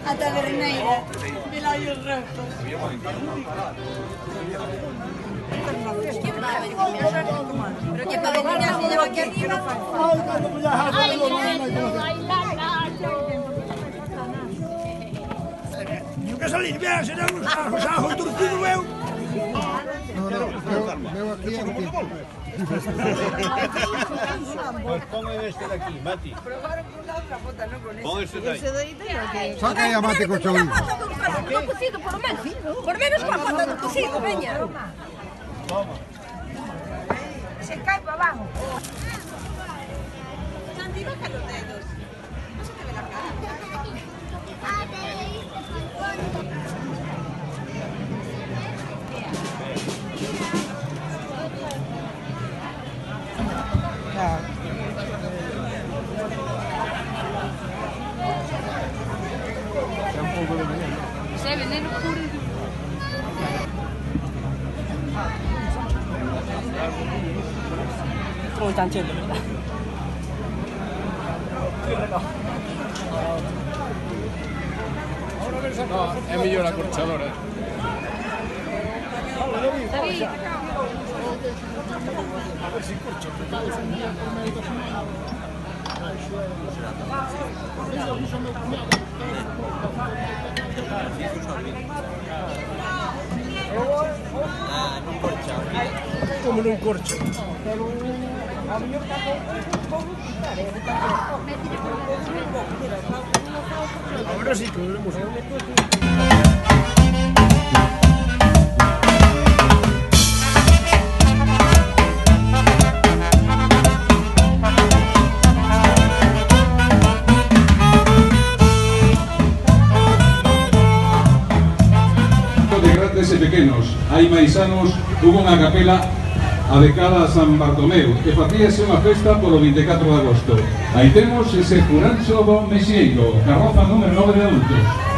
A taberneira. Vila aí os restos. Pero que para venir así lleva aquí arriba. Diu que salir bien, será os ajos torcidos eu. Veo aquí aquí. Pues pongan este de aquí, Mati. Pon este de ahí. Saca aí a mate co chorizo. No cocido, por lo menos. Por menos con pata do cocido, veña. Toma. Se cae para abajo. Santi, baja los dedos. No se te ve la cara. Se veneno puro. Come sta accendendo? No, è meglio la corciadora. Come non corcho. Ahora sí que veremos. De grandes e pequenos, hai máis anos hubo unha capela adecada a San Bartomeu que facíase unha festa polo 24 de agosto. Aí temos ese Furancho do Mexieiro, carroza número 9 de adultos.